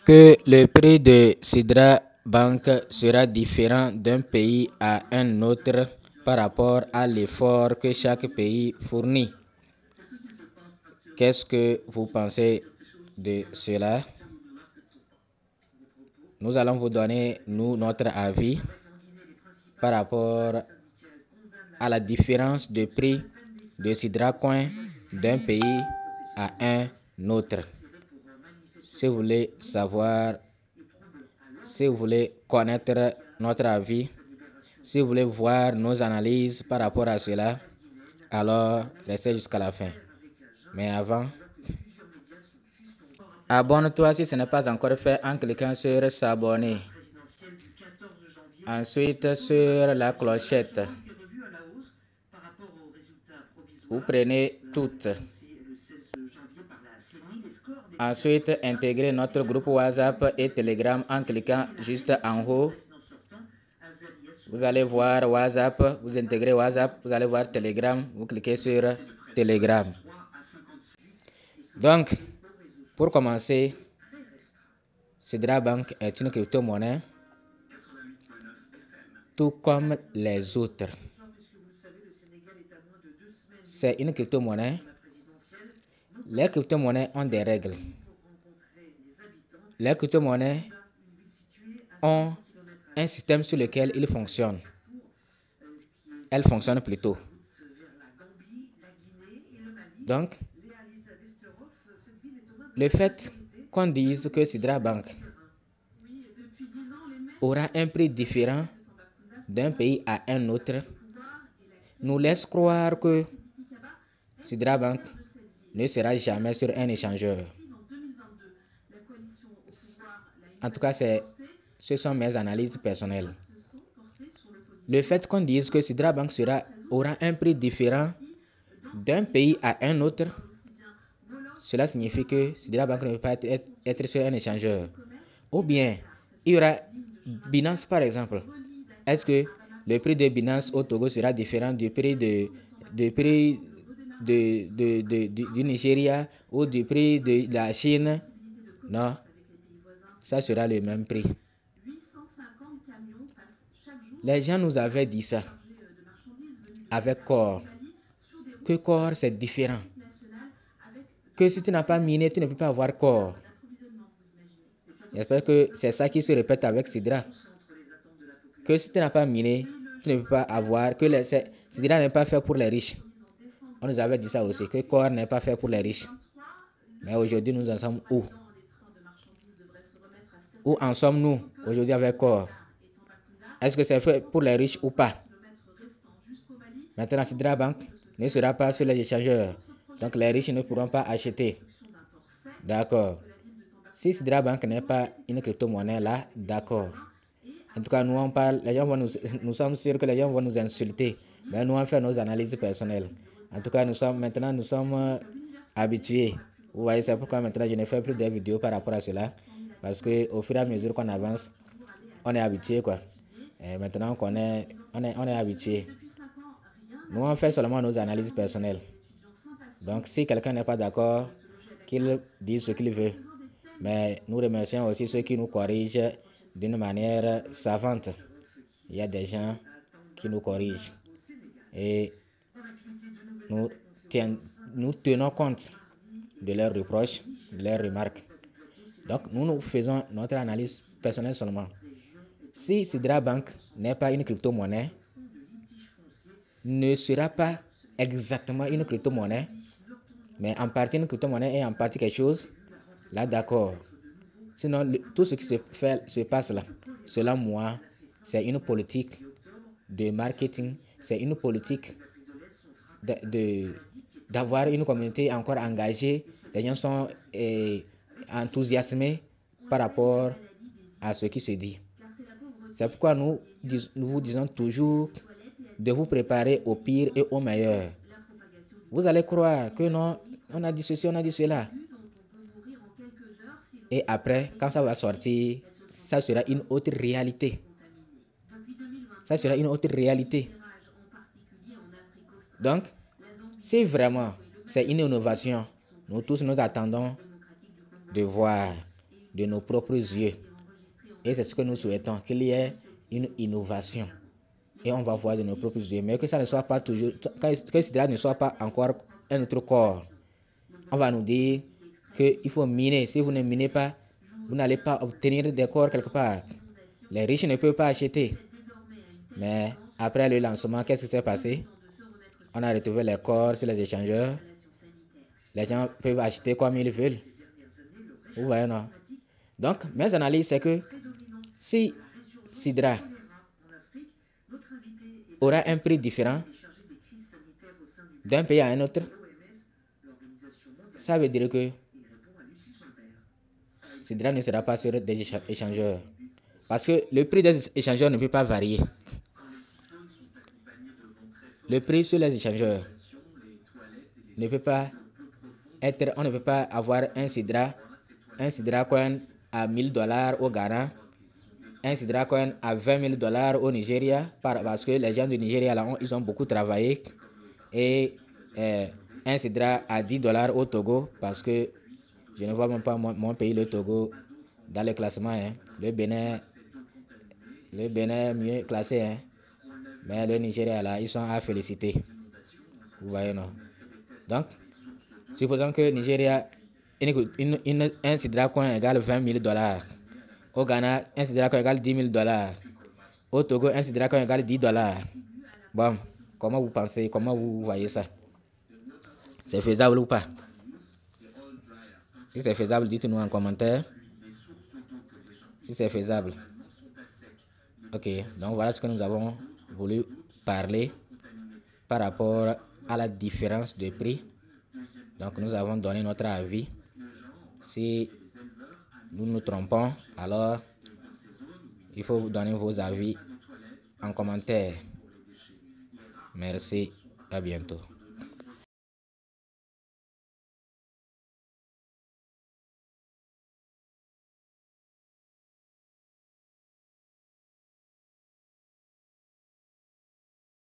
que le prix de Sidra Bank sera différent d'un pays à un autre par rapport à l'effort que chaque pays fournit. Qu'est-ce que vous pensez de cela? Nous allons vous donner, notre avis par rapport à la différence de prix de Sidra Coin d'un pays à un autre. Si vous voulez savoir, si vous voulez connaître notre avis, si vous voulez voir nos analyses par rapport à cela, alors restez jusqu'à la fin. Mais avant, abonne-toi si ce n'est pas encore fait en cliquant sur s'abonner. Ensuite, sur la clochette, vous prenez toutes. Ensuite, intégrez notre groupe WhatsApp et Telegram en cliquant juste en haut. Vous allez voir WhatsApp, vous intégrez WhatsApp, vous allez voir Telegram, vous cliquez sur Telegram. Donc, pour commencer, Sidra Bank est une crypto-monnaie tout comme les autres. C'est une crypto-monnaie. Les crypto-monnaies ont des règles. Les crypto-monnaies ont un système sur lequel ils fonctionnent. Elles fonctionnent plutôt. Donc, le fait qu'on dise que Sidra Bank aura un prix différent d'un pays à un autre nous laisse croire que Sidra Bank ne sera jamais sur un échangeur. En tout cas, ce sont mes analyses personnelles. Le fait qu'on dise que Sidra Bank aura un prix différent d'un pays à un autre, cela signifie que Sidra Bank ne peut pas être sur un échangeur. Ou bien, il y aura Binance par exemple. Est-ce que le prix de Binance au Togo sera différent du prix du Nigeria ou du prix de la Chine? Non, ça sera le même prix. Les gens nous avaient dit ça avec Core, que Core c'est différent, que si tu n'as pas miné, tu ne peux pas avoir Core. J'espère que c'est ça qui se répète avec Sidra, que si tu n'as pas miné, tu ne peux pas avoir, que Sidra n'est pas fait pour les riches. On nous avait dit ça aussi, que Core n'est pas fait pour les riches. Mais aujourd'hui, nous en sommes où? Où en sommes-nous aujourd'hui avec Core? Est-ce que c'est fait pour les riches ou pas? Maintenant, Sidra Bank ne sera pas sur les échangeurs. Donc, les riches ne pourront pas acheter. D'accord. Si Sidra Bank n'est pas une crypto-monnaie là, d'accord. En tout cas, nous on parle, les gens nous sommes sûrs que les gens vont nous insulter. Mais nous on fait nos analyses personnelles. En tout cas, nous sommes habitués. Vous voyez, c'est pourquoi maintenant je ne fais plus de vidéos par rapport à cela. Parce qu'au fur et à mesure qu'on avance, on est habitué quoi. Et maintenant qu'on est, on est habitué. Nous on fait seulement nos analyses personnelles. Donc si quelqu'un n'est pas d'accord, qu'il dise ce qu'il veut. Mais nous remercions aussi ceux qui nous corrigent d'une manière savante. Il y a des gens qui nous corrigent. Et nous tenons compte de leurs reproches, de leurs remarques. Donc nous faisons notre analyse personnelle seulement. Si Sidra Bank n'est pas une crypto-monnaie, ne sera pas exactement une crypto-monnaie, mais en partie une crypto-monnaie et en partie quelque chose, là d'accord. Sinon, tout ce qui se passe là, selon moi, c'est une politique de marketing, c'est une politique d'avoir une communauté encore engagée. Les gens sont enthousiasmés par rapport à ce qui se dit. C'est pourquoi nous vous disons toujours de vous préparer au pire et au meilleur. Vous allez croire que non, on a dit ceci, on a dit cela. Et après, quand ça va sortir, ça sera une autre réalité. Ça sera une autre réalité. Donc, si vraiment c'est une innovation, nous tous nous attendons de voir. de nos propres yeux. Et c'est ce que nous souhaitons, qu'il y ait une innovation. Et on va voir de nos propres yeux. Mais que ça ne soit pas toujours, que cela ne soit pas encore un autre corps. On va nous dire qu'il faut miner. Si vous ne minez pas, vous n'allez pas obtenir des corps quelque part. Les riches ne peuvent pas acheter. Mais après le lancement, qu'est-ce qui s'est passé? On a retrouvé les corps sur les échangeurs. Les gens peuvent acheter comme ils veulent. Vous voyez, non? Donc, mes analyses, c'est que si Sidra aura un prix différent d'un pays à un autre, ça veut dire que Sidra ne sera pas sur des échangeurs. Parce que le prix des échangeurs ne peut pas varier. Le prix sur les échangeurs ne peut pas être, on ne peut pas avoir un Sidra coin à $1000 au Ghana, un Sidra coin à $20 000 au Nigeria, parce que les gens du Nigeria là, ils ont beaucoup travaillé, et un Sidra à $10 au Togo, parce que je ne vois même pas mon pays, le Togo, dans le classement. Hein. Le Bénin est mieux classé, hein. Mais le Nigeria là, ils sont à féliciter. Vous voyez, non? Donc, supposons que Nigeria, un Sidra coin égale $20 000. Au Ghana, un Sidra coin égale $10 000. Au Togo, un Sidra coin égale $10. Bon, comment vous pensez, comment vous voyez ça? C'est faisable ou pas? Si c'est faisable, dites-nous en commentaire. Si c'est faisable. Ok, donc voilà ce que nous avons voulu parler par rapport à la différence de prix. Donc nous avons donné notre avis. Si nous nous trompons, alors il faut vous donner vos avis en commentaire. Merci, à bientôt.